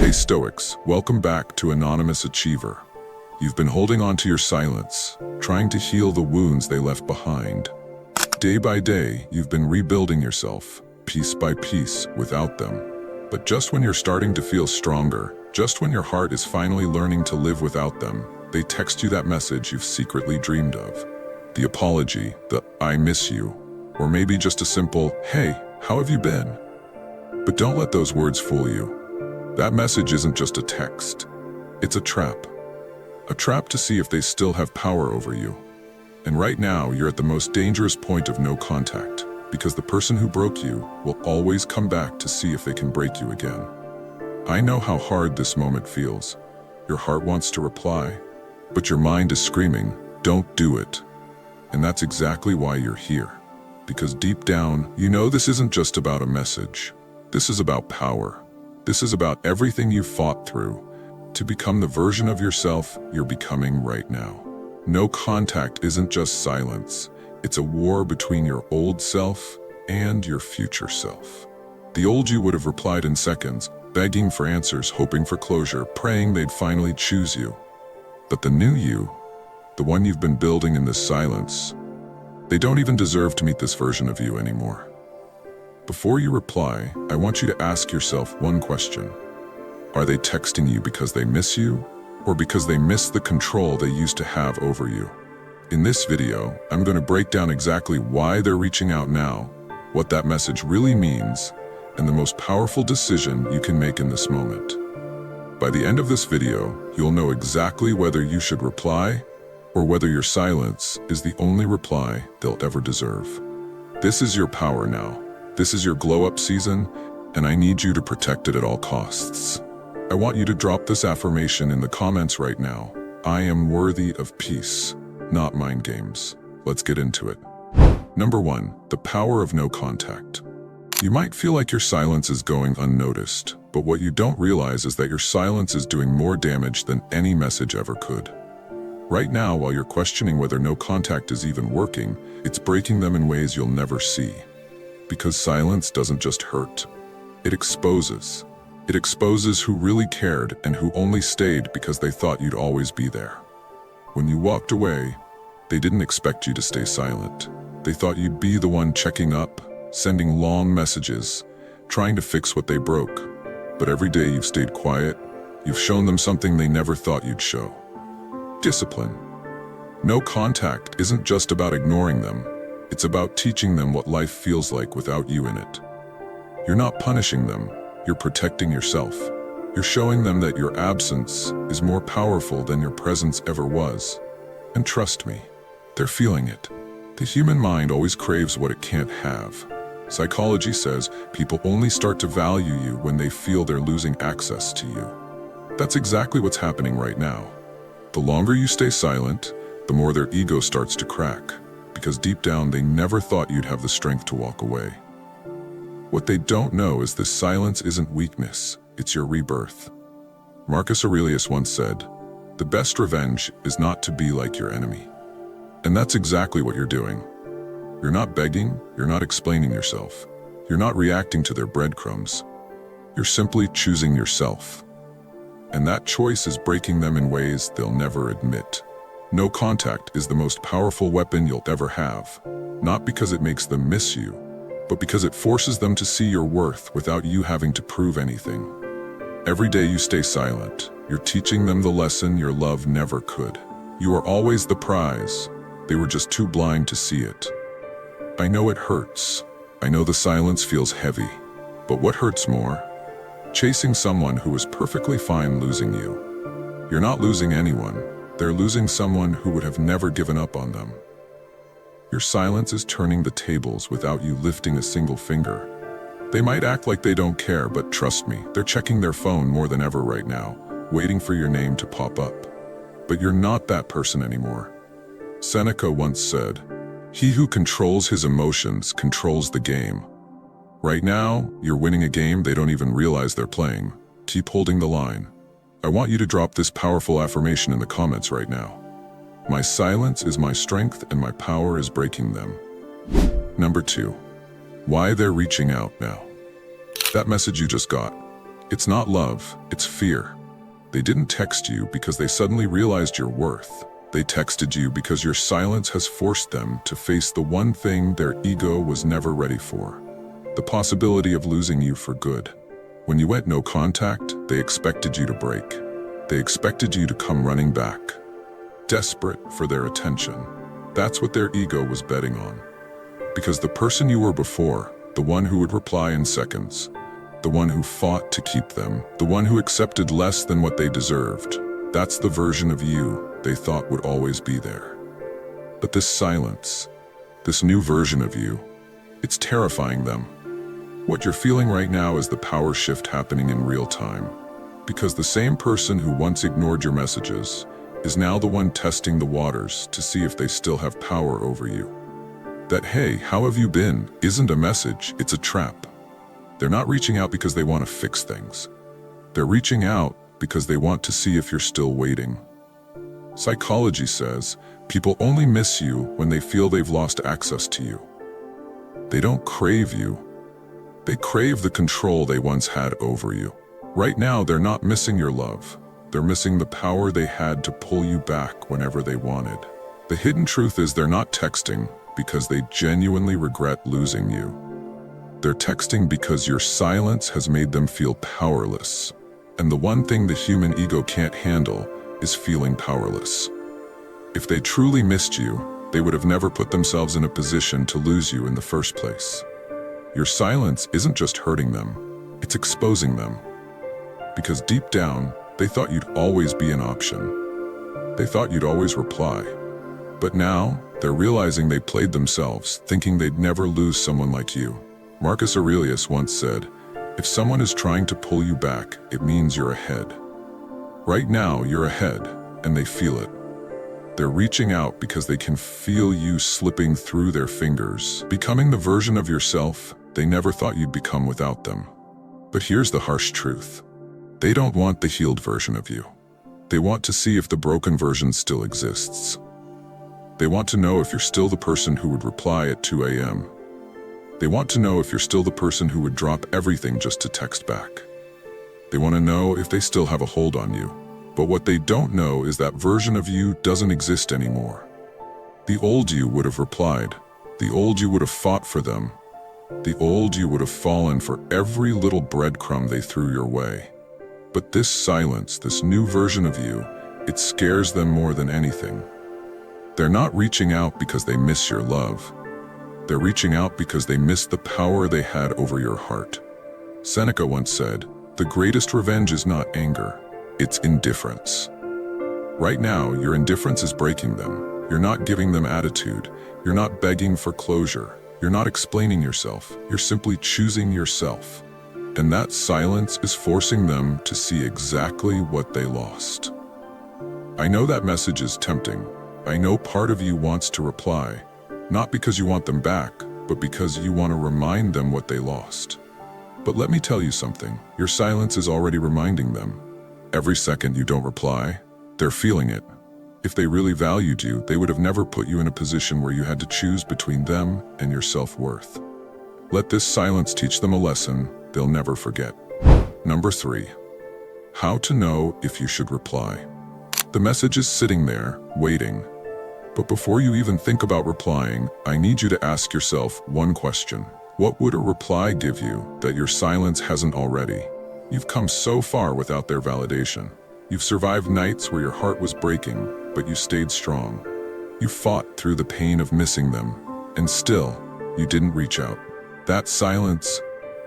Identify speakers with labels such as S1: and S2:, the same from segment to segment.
S1: Hey Stoics, welcome back to Anonymous Achiever. You've been holding on to your silence, trying to heal the wounds they left behind. Day by day, you've been rebuilding yourself, piece by piece, without them. But just when you're starting to feel stronger, just when your heart is finally learning to live without them, they text you that message you've secretly dreamed of. The apology, the "I miss you," or maybe just a simple "Hey, how have you been?" But don't let those words fool you. That message isn't just a text. It's a trap. A trap to see if they still have power over you. And right now, you're at the most dangerous point of no contact, because the person who broke you will always come back to see if they can break you again. I know how hard this moment feels. Your heart wants to reply, but your mind is screaming, "Don't do it." And that's exactly why you're here. Because deep down, you know this isn't just about a message. This is about power. This is about everything you fought through to become the version of yourself you're becoming right now. No contact isn't just silence. It's a war between your old self and your future self. The old you would have replied in seconds, begging for answers, hoping for closure, praying they'd finally choose you. But the new you, the one you've been building in this silence, they don't even deserve to meet this version of you anymore. Before you reply, I want you to ask yourself one question. Are they texting you because they miss you, or because they miss the control they used to have over you? In this video, I'm going to break down exactly why they're reaching out now, what that message really means, and the most powerful decision you can make in this moment. By the end of this video, you'll know exactly whether you should reply, or whether your silence is the only reply they'll ever deserve. This is your power now. This is your glow-up season, and I need you to protect it at all costs. I want you to drop this affirmation in the comments right now. I am worthy of peace, not mind games. Let's get into it. Number 1, the power of no contact. You might feel like your silence is going unnoticed, but what you don't realize is that your silence is doing more damage than any message ever could. Right now, while you're questioning whether no contact is even working, it's breaking them in ways you'll never see. Because silence doesn't just hurt, it exposes. It exposes who really cared and who only stayed because they thought you'd always be there. When you walked away, they didn't expect you to stay silent. They thought you'd be the one checking up, sending long messages, trying to fix what they broke. But every day you've stayed quiet, you've shown them something they never thought you'd show. Discipline. No contact isn't just about ignoring them. It's about teaching them what life feels like without you in it. You're not punishing them, you're protecting yourself. You're showing them that your absence is more powerful than your presence ever was. And trust me, they're feeling it. The human mind always craves what it can't have. Psychology says people only start to value you when they feel they're losing access to you. That's exactly what's happening right now. The longer you stay silent, the more their ego starts to crack. Because deep down they never thought you'd have the strength to walk away. What they don't know is this silence isn't weakness, it's your rebirth. Marcus Aurelius once said, "The best revenge is not to be like your enemy." And that's exactly what you're doing. You're not begging, you're not explaining yourself. You're not reacting to their breadcrumbs. You're simply choosing yourself. And that choice is breaking them in ways they'll never admit. No contact is the most powerful weapon you'll ever have, not because it makes them miss you, but because it forces them to see your worth without you having to prove anything. Every day you stay silent, you're teaching them the lesson your love never could. You are always the prize. They were just too blind to see it. I know it hurts. I know the silence feels heavy. But what hurts more? Chasing someone who is perfectly fine losing you. You're not losing anyone. They're losing someone who would have never given up on them. Your silence is turning the tables without you lifting a single finger. They might act like they don't care, but trust me, they're checking their phone more than ever right now, waiting for your name to pop up. But you're not that person anymore. Seneca once said, "He who controls his emotions controls the game." Right now, you're winning a game they don't even realize they're playing. Keep holding the line. I want you to drop this powerful affirmation in the comments right now. My silence is my strength and my power is breaking them. Number 2, why they're reaching out now. That message you just got, It's not love, it's fear. They didn't text you because they suddenly realized your worth. They texted you because your silence has forced them to face the one thing their ego was never ready for: the possibility of losing you for good. When you went no contact, they expected you to break. They expected you to come running back, desperate for their attention. That's what their ego was betting on. Because the person you were before, the one who would reply in seconds, the one who fought to keep them, the one who accepted less than what they deserved, that's the version of you they thought would always be there. But this silence, this new version of you, it's terrifying them. What you're feeling right now is the power shift happening in real time. Because the same person who once ignored your messages is now the one testing the waters to see if they still have power over you. That "hey, how have you been?" isn't a message, it's a trap. They're not reaching out because they want to fix things. They're reaching out because they want to see if you're still waiting. Psychology says people only miss you when they feel they've lost access to you. They don't crave you. They crave the control they once had over you. Right now, they're not missing your love. They're missing the power they had to pull you back whenever they wanted. The hidden truth is they're not texting because they genuinely regret losing you. They're texting because your silence has made them feel powerless. And the one thing the human ego can't handle is feeling powerless. If they truly missed you, they would have never put themselves in a position to lose you in the first place. Your silence isn't just hurting them, it's exposing them. Because deep down, they thought you'd always be an option. They thought you'd always reply. But now, they're realizing they played themselves, thinking they'd never lose someone like you. Marcus Aurelius once said, "If someone is trying to pull you back, it means you're ahead." Right now, you're ahead, and they feel it. They're reaching out because they can feel you slipping through their fingers, becoming the version of yourself they never thought you'd become without them. But here's the harsh truth. They don't want the healed version of you. They want to see if the broken version still exists. They want to know if you're still the person who would reply at 2 a.m. They want to know if you're still the person who would drop everything just to text back. They want to know if they still have a hold on you. But what they don't know is that version of you doesn't exist anymore. The old you would have replied. The old you would have fought for them. The old you would have fallen for every little breadcrumb they threw your way. But this silence, this new version of you, it scares them more than anything. They're not reaching out because they miss your love. They're reaching out because they miss the power they had over your heart. Seneca once said, "The greatest revenge is not anger, it's indifference." Right now, your indifference is breaking them. You're not giving them attitude. You're not begging for closure. You're not explaining yourself. You're simply choosing yourself. And that silence is forcing them to see exactly what they lost. I know that message is tempting. I know part of you wants to reply, not because you want them back, but because you want to remind them what they lost. But let me tell you something. Your silence is already reminding them. Every second you don't reply, they're feeling it. If they really valued you, they would have never put you in a position where you had to choose between them and your self-worth. Let this silence teach them a lesson they'll never forget. Number 3. How to know if you should reply. The message is sitting there, waiting. But before you even think about replying, I need you to ask yourself one question. What would a reply give you that your silence hasn't already? You've come so far without their validation. You've survived nights where your heart was breaking, but you stayed strong. You fought through the pain of missing them, and still, you didn't reach out. That silence,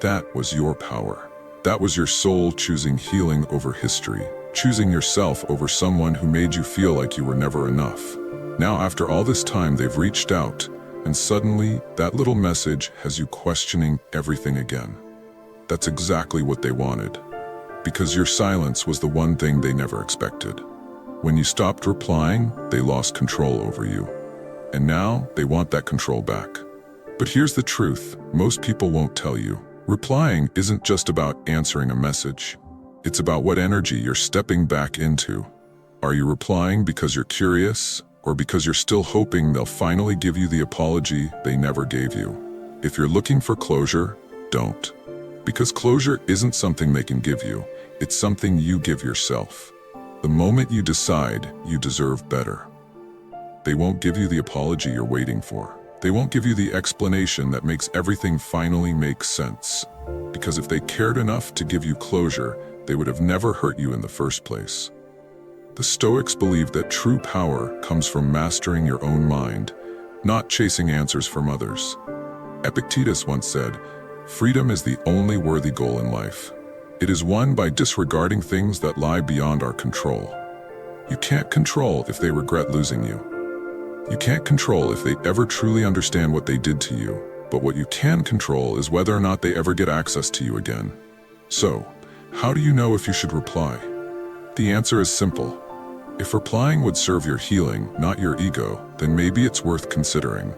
S1: that was your power. That was your soul choosing healing over history, choosing yourself over someone who made you feel like you were never enough. Now, after all this time, they've reached out, and suddenly, that little message has you questioning everything again. That's exactly what they wanted. Because your silence was the one thing they never expected. When you stopped replying, they lost control over you. And now, they want that control back. But here's the truth, most people won't tell you. Replying isn't just about answering a message. It's about what energy you're stepping back into. Are you replying because you're curious, or because you're still hoping they'll finally give you the apology they never gave you? If you're looking for closure, don't. Because closure isn't something they can give you, it's something you give yourself. The moment you decide you deserve better. They won't give you the apology you're waiting for. They won't give you the explanation that makes everything finally make sense. Because if they cared enough to give you closure, they would have never hurt you in the first place. The Stoics believe that true power comes from mastering your own mind, not chasing answers from others. Epictetus once said, "Freedom is the only worthy goal in life. It is won by disregarding things that lie beyond our control." You can't control if they regret losing you. You can't control if they ever truly understand what they did to you, but what you can control is whether or not they ever get access to you again. So, how do you know if you should reply? The answer is simple. If replying would serve your healing, not your ego, then maybe it's worth considering.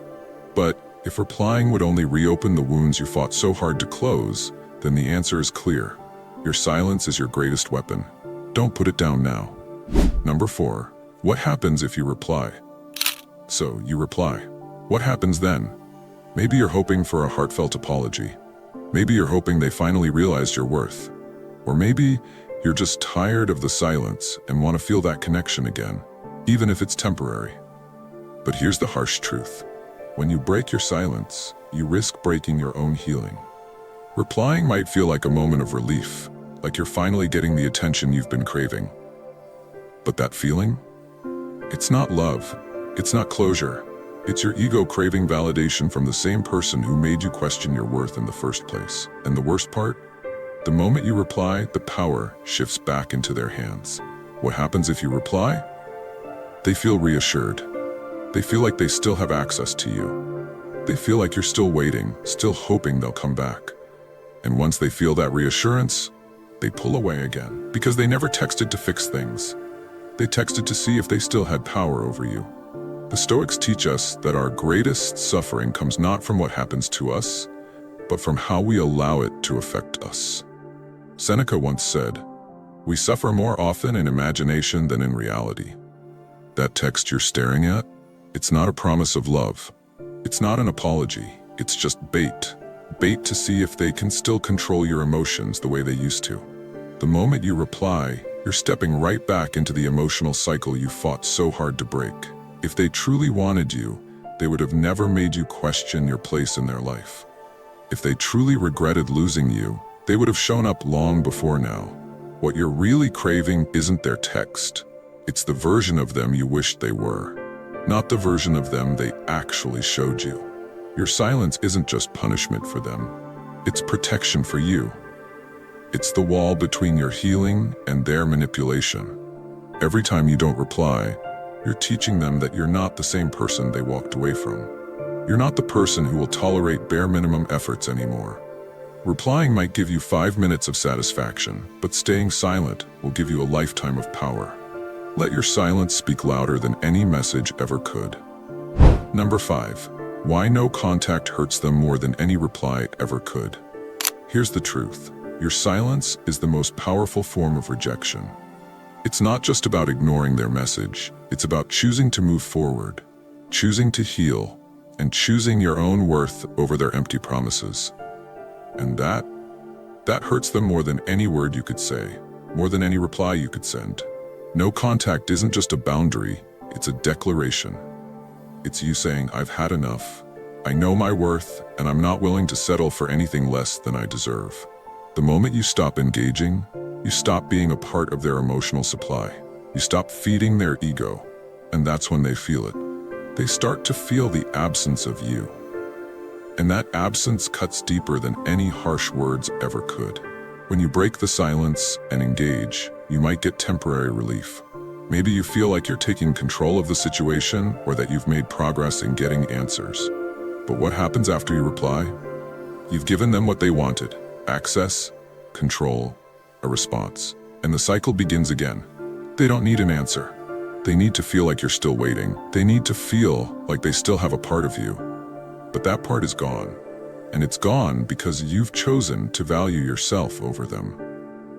S1: But if replying would only reopen the wounds you fought so hard to close, then the answer is clear. Your silence is your greatest weapon. Don't put it down now. Number 4. What happens if you reply? So, you reply. What happens then? Maybe you're hoping for a heartfelt apology. Maybe you're hoping they finally realized your worth. Or maybe you're just tired of the silence and want to feel that connection again, even if it's temporary. But here's the harsh truth. When you break your silence, you risk breaking your own healing. Replying might feel like a moment of relief, like you're finally getting the attention you've been craving. But that feeling? It's not love. It's not closure. It's your ego craving validation from the same person who made you question your worth in the first place. And the worst part? The moment you reply, the power shifts back into their hands. What happens if you reply? They feel reassured. They feel like they still have access to you. They feel like you're still waiting, still hoping they'll come back. And once they feel that reassurance, they pull away again. Because they never texted to fix things. They texted to see if they still had power over you. The Stoics teach us that our greatest suffering comes not from what happens to us, but from how we allow it to affect us. Seneca once said, "We suffer more often in imagination than in reality." That text you're staring at, it's not a promise of love. It's not an apology. It's just bait. Bait to see if they can still control your emotions the way they used to. The moment you reply, you're stepping right back into the emotional cycle you fought so hard to break. If they truly wanted you, they would have never made you question your place in their life. If they truly regretted losing you, they would have shown up long before now. What you're really craving isn't their text. It's the version of them you wished they were, not the version of them they actually showed you. Your silence isn't just punishment for them. It's protection for you. It's the wall between your healing and their manipulation. Every time you don't reply, you're teaching them that you're not the same person they walked away from. You're not the person who will tolerate bare minimum efforts anymore. Replying might give you 5 minutes of satisfaction, but staying silent will give you a lifetime of power. Let your silence speak louder than any message ever could. Number 5. Why no contact hurts them more than any reply ever could. Here's the truth. Your silence is the most powerful form of rejection. It's not just about ignoring their message. It's about choosing to move forward, choosing to heal, and choosing your own worth over their empty promises. And that hurts them more than any word you could say, more than any reply you could send. No contact isn't just a boundary, it's a declaration. It's you saying, "I've had enough. I know my worth, and I'm not willing to settle for anything less than I deserve." The moment you stop engaging, you stop being a part of their emotional supply. You stop feeding their ego, and that's when they feel it. They start to feel the absence of you. And that absence cuts deeper than any harsh words ever could. When you break the silence and engage, you might get temporary relief. Maybe you feel like you're taking control of the situation or that you've made progress in getting answers. But what happens after you reply? You've given them what they wanted: access, control, a response. And the cycle begins again. They don't need an answer. They need to feel like you're still waiting. They need to feel like they still have a part of you. But that part is gone. And it's gone because you've chosen to value yourself over them.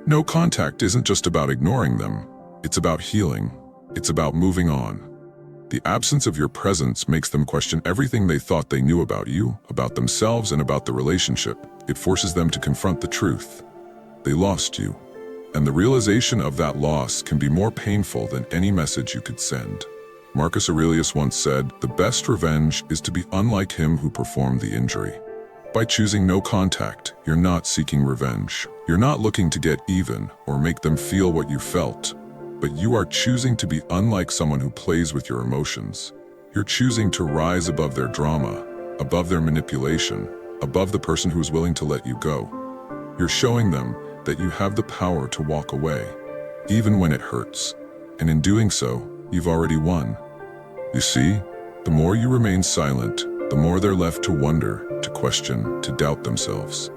S1: No contact isn't just about ignoring them. It's about healing. It's about moving on. The absence of your presence makes them question everything they thought they knew about you, about themselves, and about the relationship. It forces them to confront the truth. They lost you. And the realization of that loss can be more painful than any message you could send. Marcus Aurelius once said, "The best revenge is to be unlike him who performed the injury." By choosing no contact, you're not seeking revenge. You're not looking to get even or make them feel what you felt. But you are choosing to be unlike someone who plays with your emotions. You're choosing to rise above their drama, above their manipulation, above the person who's willing to let you go. You're showing them that you have the power to walk away, even when it hurts. And in doing so, you've already won. You see, the more you remain silent, the more they're left to wonder, to question, to doubt themselves.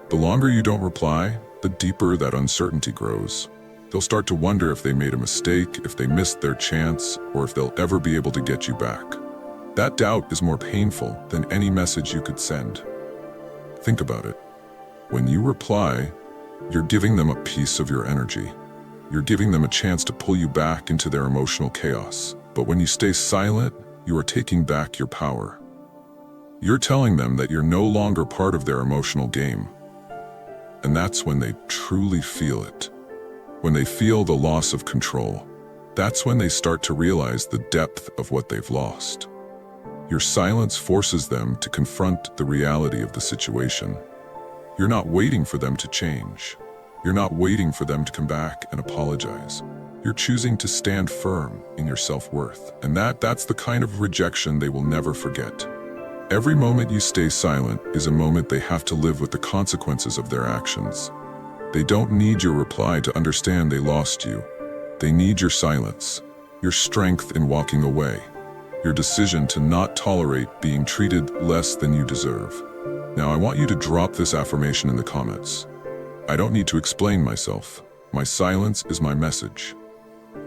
S1: The longer you don't reply, the deeper that uncertainty grows. They'll start to wonder if they made a mistake, if they missed their chance, or if they'll ever be able to get you back. That doubt is more painful than any message you could send. Think about it. When you reply, you're giving them a piece of your energy. You're giving them a chance to pull you back into their emotional chaos. But when you stay silent, you are taking back your power. You're telling them that you're no longer part of their emotional game. And that's when they truly feel it. When they feel the loss of control, that's when they start to realize the depth of what they've lost. Your silence forces them to confront the reality of the situation. You're not waiting for them to change. You're not waiting for them to come back and apologize. You're choosing to stand firm in your self-worth. And that's the kind of rejection they will never forget. Every moment you stay silent is a moment they have to live with the consequences of their actions. They don't need your reply to understand they lost you. They need your silence, your strength in walking away, your decision to not tolerate being treated less than you deserve. Now I want you to drop this affirmation in the comments. I don't need to explain myself. My silence is my message.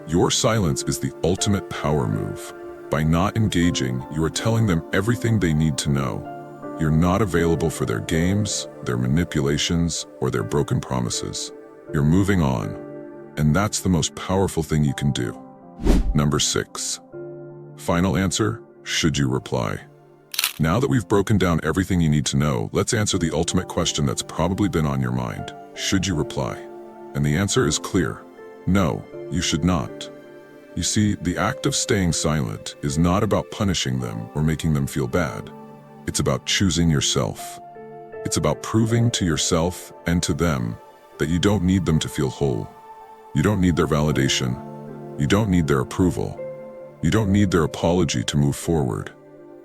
S1: Your silence is the ultimate power move. By not engaging, you are telling them everything they need to know. You're not available for their games, their manipulations, or their broken promises. You're moving on, and that's the most powerful thing you can do. Number 6. Final answer, should you reply? Now that we've broken down everything you need to know, let's answer the ultimate question that's probably been on your mind. Should you reply? And the answer is clear. No, you should not. You see, the act of staying silent is not about punishing them or making them feel bad. It's about choosing yourself. It's about proving to yourself and to them that you don't need them to feel whole. You don't need their validation. You don't need their approval. You don't need their apology to move forward.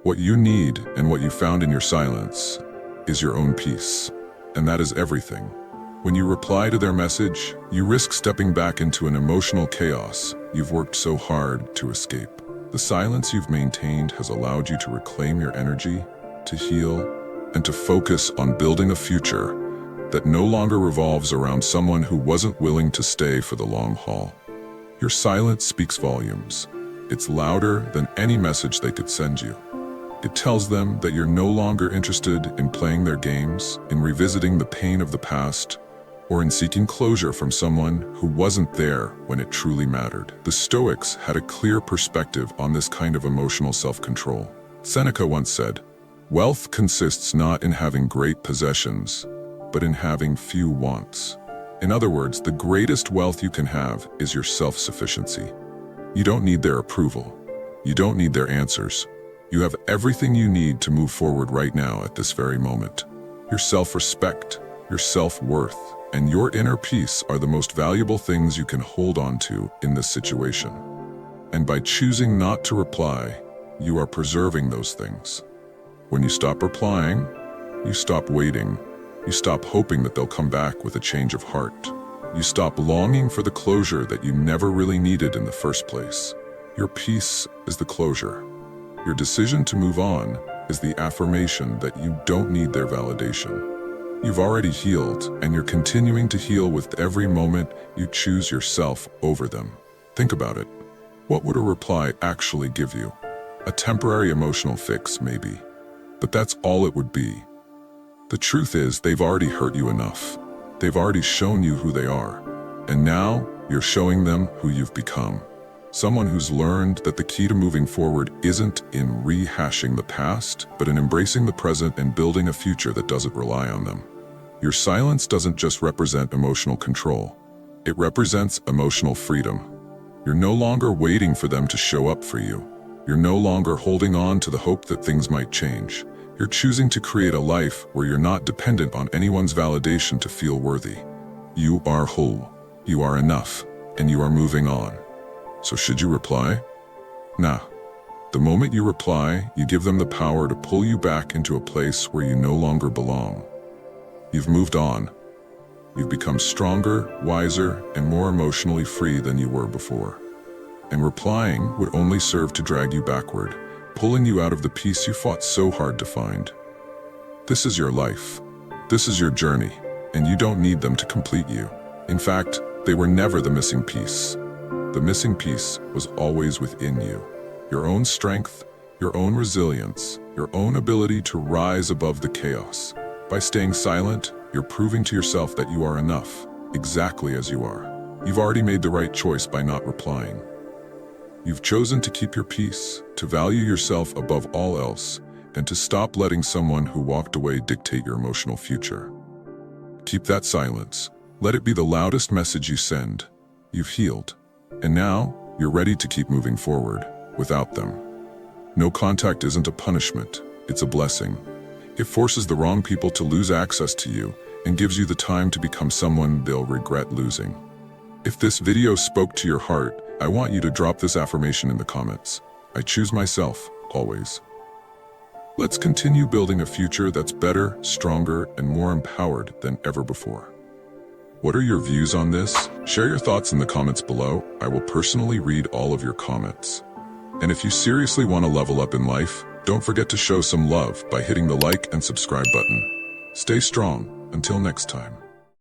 S1: What you need and what you found in your silence is your own peace. And that is everything. When you reply to their message, you risk stepping back into an emotional chaos you've worked so hard to escape. The silence you've maintained has allowed you to reclaim your energy, to heal, and to focus on building a future that no longer revolves around someone who wasn't willing to stay for the long haul. Your silence speaks volumes. It's louder than any message they could send you. It tells them that you're no longer interested in playing their games, in revisiting the pain of the past, or in seeking closure from someone who wasn't there when it truly mattered. The Stoics had a clear perspective on this kind of emotional self-control. Seneca once said, "Wealth consists not in having great possessions, but in having few wants." In other words, the greatest wealth you can have is your self-sufficiency. You don't need their approval. You don't need their answers. You have everything you need to move forward right now at this very moment. Your self-respect, your self-worth, and your inner peace are the most valuable things you can hold on to in this situation. And by choosing not to reply, you are preserving those things. When you stop replying, you stop waiting. You stop hoping that they'll come back with a change of heart. You stop longing for the closure that you never really needed in the first place. Your peace is the closure. Your decision to move on is the affirmation that you don't need their validation. You've already healed, and you're continuing to heal with every moment you choose yourself over them. Think about it. What would a reply actually give you? A temporary emotional fix, maybe. But that's all it would be. The truth is, they've already hurt you enough. They've already shown you who they are. And now, you're showing them who you've become. Someone who's learned that the key to moving forward isn't in rehashing the past, but in embracing the present and building a future that doesn't rely on them. Your silence doesn't just represent emotional control. It represents emotional freedom. You're no longer waiting for them to show up for you. You're no longer holding on to the hope that things might change. You're choosing to create a life where you're not dependent on anyone's validation to feel worthy. You are whole, you are enough, and you are moving on. So should you reply? Nah. The moment you reply, you give them the power to pull you back into a place where you no longer belong. You've moved on. You've become stronger, wiser, and more emotionally free than you were before. And replying would only serve to drag you backward, pulling you out of the peace you fought so hard to find. This is your life. This is your journey, and you don't need them to complete you. In fact, they were never the missing piece. The missing piece was always within you. Your own strength, your own resilience, your own ability to rise above the chaos. By staying silent, you're proving to yourself that you are enough, exactly as you are. You've already made the right choice by not replying. You've chosen to keep your peace, to value yourself above all else, and to stop letting someone who walked away dictate your emotional future. Keep that silence. Let it be the loudest message you send. You've healed. And now, you're ready to keep moving forward, without them. No contact isn't a punishment, it's a blessing. It forces the wrong people to lose access to you and gives you the time to become someone they'll regret losing. If this video spoke to your heart, I want you to drop this affirmation in the comments. I choose myself, always. Let's continue building a future that's better, stronger, and more empowered than ever before. What are your views on this? Share your thoughts in the comments below. I will personally read all of your comments. And if you seriously want to level up in life, don't forget to show some love by hitting the like and subscribe button. Stay strong. Until next time.